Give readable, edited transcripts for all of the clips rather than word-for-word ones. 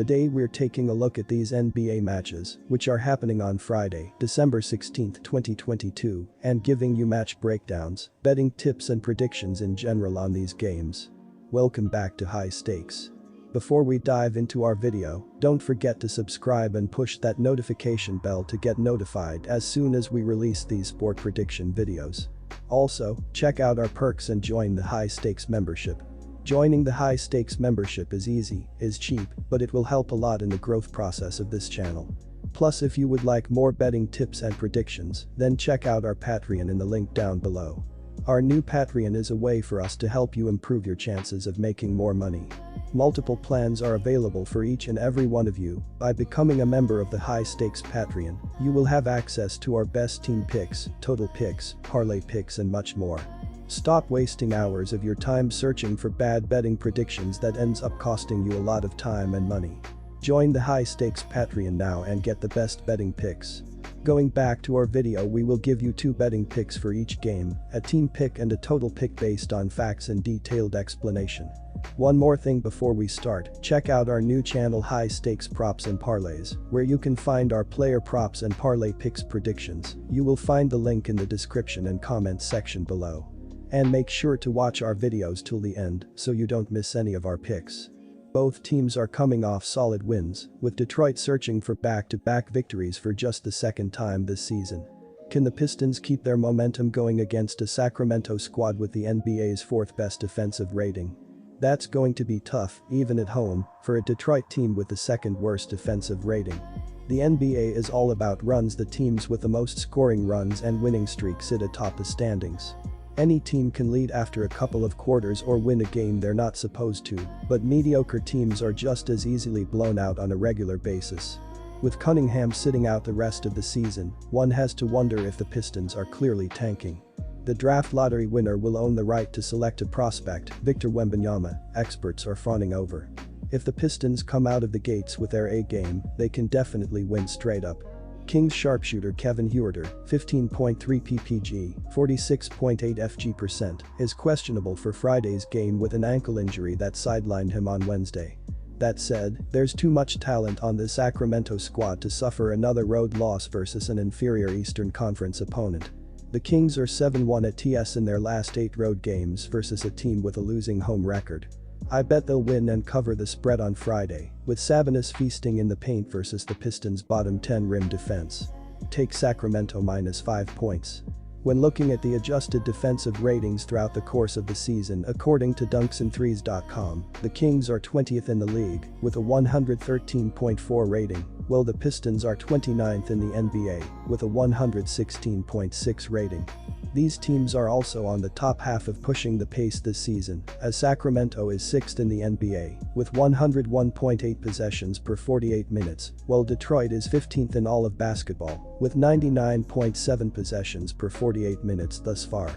Today we're taking a look at these NBA matches, which are happening on Friday, December 16, 2022, and giving you match breakdowns, betting tips and predictions in general on these games. Welcome back to High Stakes. Before we dive into our video, don't forget to subscribe and push that notification bell to get notified as soon as we release these sport prediction videos. Also, check out our perks and join the High Stakes membership. Joining the High Stakes membership is easy, is cheap, but it will help a lot in the growth process of this channel. Plus, if you would like more betting tips and predictions, then check out our Patreon in the link down below. Our new Patreon is a way for us to help you improve your chances of making more money. Multiple plans are available for each and every one of you. By becoming a member of the High Stakes Patreon, you will have access to our best team picks, total picks, parlay picks and much more. Stop wasting hours of your time searching for bad betting predictions that ends up costing you a lot of time and money. Join the High Stakes Patreon now and get the best betting picks. Going back to our video, we will give you 2 betting picks for each game, a team pick and a total pick based on facts and detailed explanation. One more thing before we start, check out our new channel High Stakes Props and Parlays, where you can find our player props and parlay picks predictions. You will find the link in the description and comments section below. And make sure to watch our videos till the end so you don't miss any of our picks. Both teams are coming off solid wins, with Detroit searching for back-to-back victories for just the second time this season. Can the Pistons keep their momentum going against a Sacramento squad with the NBA's 4th best defensive rating? That's going to be tough, even at home, for a Detroit team with the 2nd worst defensive rating. The NBA is all about runs. The teams with the most scoring runs and winning streaks sit atop the standings. Any team can lead after a couple of quarters or win a game they're not supposed to, but mediocre teams are just as easily blown out on a regular basis. With Cunningham sitting out the rest of the season, one has to wonder if the Pistons are clearly tanking. The draft lottery winner will own the right to select a prospect, Victor Wembanyama, experts are fawning over. If the Pistons come out of the gates with their A-game, they can definitely win straight up. Kings sharpshooter Kevin Huerter, 15.3 ppg, 46.8 FG%, is questionable for Friday's game with an ankle injury that sidelined him on Wednesday. That said, there's too much talent on the Sacramento squad to suffer another road loss versus an inferior Eastern Conference opponent. The Kings are 7-1 at TS in their last 8 road games versus a team with a losing home record. I bet they'll win and cover the spread on Friday, with Sabonis feasting in the paint versus the Pistons' bottom 10 rim defense. Take Sacramento -5 points. When looking at the adjusted defensive ratings throughout the course of the season, according to dunksandthrees.com, the Kings are 20th in the league with a 113.4 rating, while the Pistons are 29th in the NBA with a 116.6 rating. These teams are also on the top half of pushing the pace this season, as Sacramento is 6th in the NBA with 101.8 possessions per 48 minutes, while Detroit is 15th in all of basketball with 99.7 possessions per 48 minutes thus far.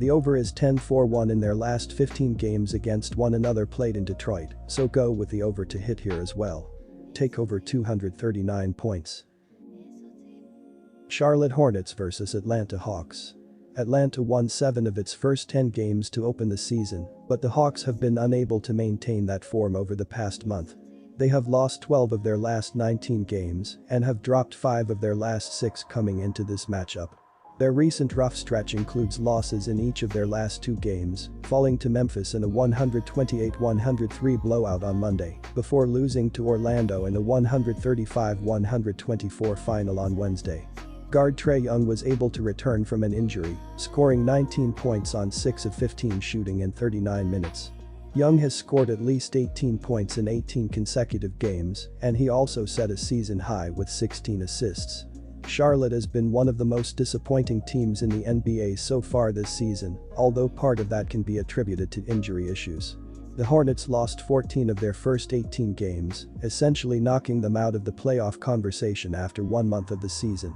The over is 10-4-1 in their last 15 games against one another played in Detroit, so go with the over to hit here as well. Take over 239 points. Charlotte Hornets vs Atlanta Hawks. Atlanta won 7 of its first 10 games to open the season, but the Hawks have been unable to maintain that form over the past month. They have lost 12 of their last 19 games and have dropped 5 of their last 6 coming into this matchup. Their recent rough stretch includes losses in each of their last 2 games, falling to Memphis in a 128-103 blowout on Monday, before losing to Orlando in a 135-124 final on Wednesday. Guard Trae Young was able to return from an injury, scoring 19 points on 6 of 15 shooting in 39 minutes. Young has scored at least 18 points in 18 consecutive games, and he also set a season high with 16 assists. Charlotte has been one of the most disappointing teams in the NBA so far this season, although part of that can be attributed to injury issues. The Hornets lost 14 of their first 18 games, essentially knocking them out of the playoff conversation after 1 month of the season.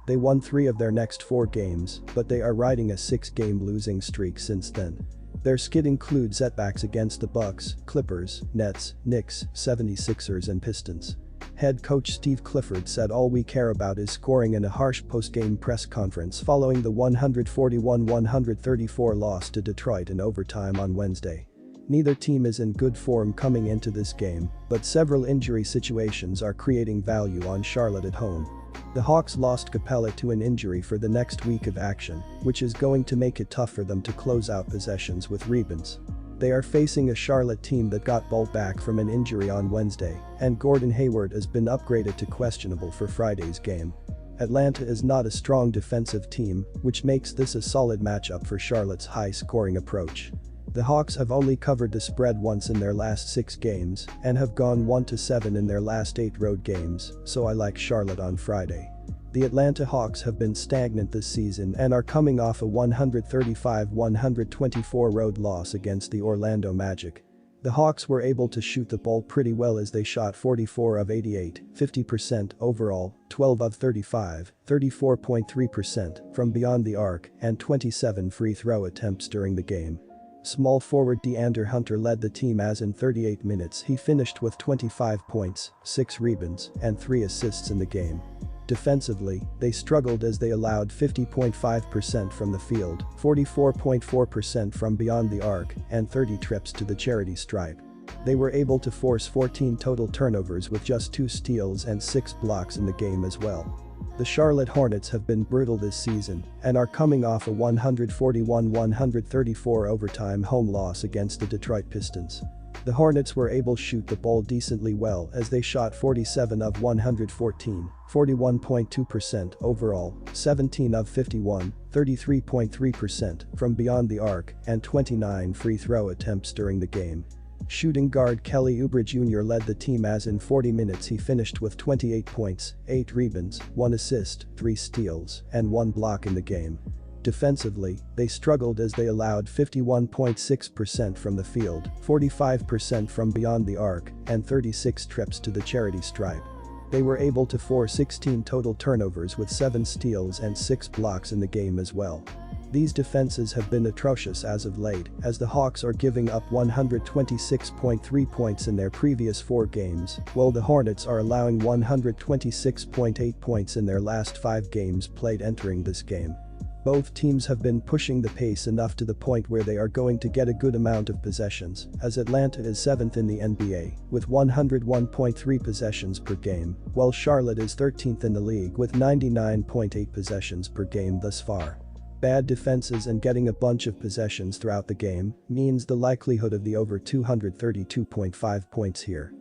They won 3 of their next 4 games, but they are riding a 6-game losing streak since then. Their skid includes setbacks against the Bucks, Clippers, Nets, Knicks, 76ers and Pistons. Head coach Steve Clifford said all we care about is scoring in a harsh post-game press conference following the 141-134 loss to Detroit in overtime on Wednesday. Neither team is in good form coming into this game, but several injury situations are creating value on Charlotte at home. The Hawks lost Capella to an injury for the next week of action, which is going to make it tough for them to close out possessions with rebounds. They are facing a Charlotte team that got Ball back from an injury on Wednesday, and Gordon Hayward has been upgraded to questionable for Friday's game. Atlanta is not a strong defensive team, which makes this a solid matchup for Charlotte's high-scoring approach. The Hawks have only covered the spread once in their last 6 games and have gone 1-7 in their last 8 road games, so I like Charlotte on Friday. The Atlanta Hawks have been stagnant this season and are coming off a 135-124 road loss against the Orlando Magic. The Hawks were able to shoot the ball pretty well as they shot 44 of 88, 50% overall, 12 of 35, 34.3% from beyond the arc, and 27 free throw attempts during the game. Small forward DeAndre Hunter led the team as in 38 minutes he finished with 25 points, 6 rebounds, and 3 assists in the game. Defensively, they struggled as they allowed 50.5% from the field, 44.4% from beyond the arc, and 30 trips to the charity stripe. They were able to force 14 total turnovers with just 2 steals and 6 blocks in the game as well. The Charlotte Hornets have been brutal this season and are coming off a 141-134 overtime home loss against the Detroit Pistons. The Hornets were able to shoot the ball decently well as they shot 47 of 114, 41.2% overall, 17 of 51, 33.3% from beyond the arc, and 29 free throw attempts during the game. Shooting guard Kelly Oubre Jr. led the team as in 40 minutes he finished with 28 points, 8 rebounds, 1 assist, 3 steals, and 1 block in the game. Defensively, they struggled as they allowed 51.6% from the field, 45% from beyond the arc, and 36 trips to the charity stripe. They were able to force 16 total turnovers with 7 steals and 6 blocks in the game as well. These defenses have been atrocious as of late, as the Hawks are giving up 126.3 points in their previous 4 games, while the Hornets are allowing 126.8 points in their last 5 games played entering this game. Both teams have been pushing the pace enough to the point where they are going to get a good amount of possessions, as Atlanta is 7th in the NBA, with 101.3 possessions per game, while Charlotte is 13th in the league with 99.8 possessions per game thus far. Bad defenses and getting a bunch of possessions throughout the game means the likelihood of the over 232.5 points here.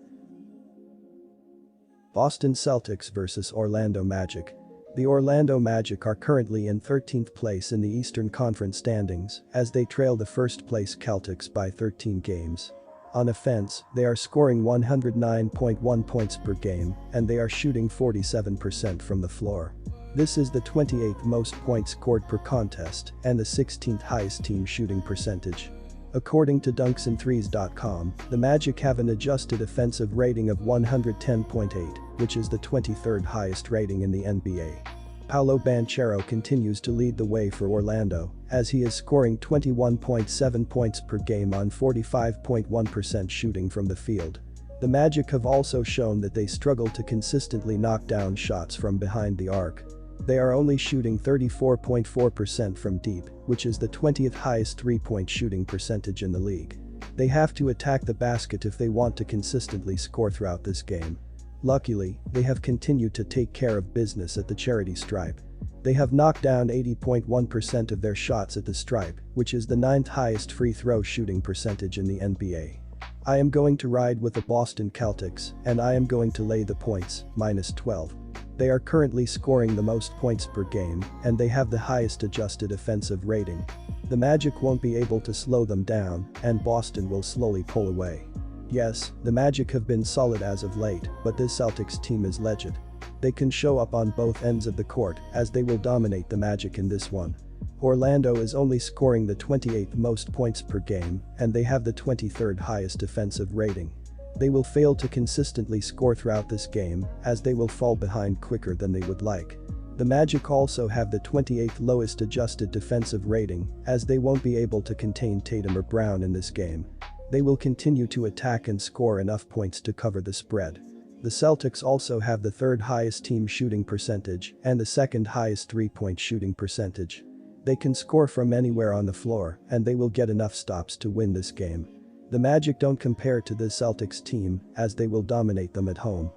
Boston Celtics vs Orlando Magic. The Orlando Magic are currently in 13th place in the Eastern Conference standings as they trail the first-place Celtics by 13 games. On offense, they are scoring 109.1 points per game and they are shooting 47% from the floor. This is the 28th most points scored per contest and the 16th highest team shooting percentage. According to dunksandthrees.com, the Magic have an adjusted offensive rating of 110.8, which is the 23rd highest rating in the NBA. Paolo Banchero continues to lead the way for Orlando, as he is scoring 21.7 points per game on 45.1% shooting from the field. The Magic have also shown that they struggle to consistently knock down shots from behind the arc. They are only shooting 34.4% from deep, which is the 20th highest three-point shooting percentage in the league. They have to attack the basket if they want to consistently score throughout this game. Luckily, they have continued to take care of business at the charity stripe. They have knocked down 80.1% of their shots at the stripe, which is the 9th highest free throw shooting percentage in the NBA. I am going to ride with the Boston Celtics, and I am going to lay the points, -12. They are currently scoring the most points per game, and they have the highest adjusted offensive rating. The Magic won't be able to slow them down, and Boston will slowly pull away. Yes, the Magic have been solid as of late, but this Celtics team is legit. They can show up on both ends of the court, as they will dominate the Magic in this one. Orlando is only scoring the 28th most points per game, and they have the 23rd highest offensive rating. They will fail to consistently score throughout this game, as they will fall behind quicker than they would like. The Magic also have the 28th lowest adjusted defensive rating, as they won't be able to contain Tatum or Brown in this game. They will continue to attack and score enough points to cover the spread. The Celtics also have the 3rd highest team shooting percentage and the 2nd highest three-point shooting percentage. They can score from anywhere on the floor, and they will get enough stops to win this game. The Magic don't compare to this Celtics team, as they will dominate them at home.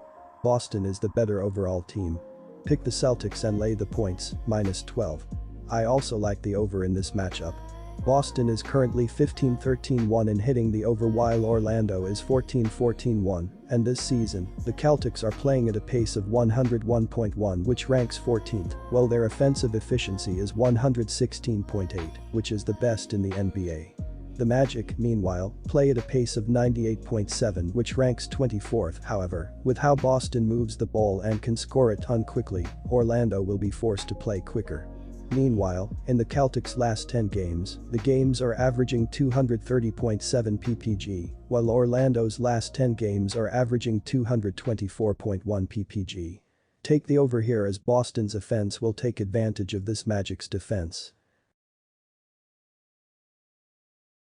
Boston is the better overall team. Pick the Celtics and lay the points, -12. I also like the over in this matchup. Boston is currently 15-13-1 in hitting the over while Orlando is 14-14-1, and this season, the Celtics are playing at a pace of 101.1 which ranks 14th, while their offensive efficiency is 116.8, which is the best in the NBA. The Magic, meanwhile, play at a pace of 98.7 which ranks 24th. However, with how Boston moves the ball and can score a ton quickly, Orlando will be forced to play quicker. Meanwhile, in the Celtics' last 10 games, the games are averaging 230.7 ppg, while Orlando's last 10 games are averaging 224.1 ppg. Take the over here as Boston's offense will take advantage of this Magic's defense.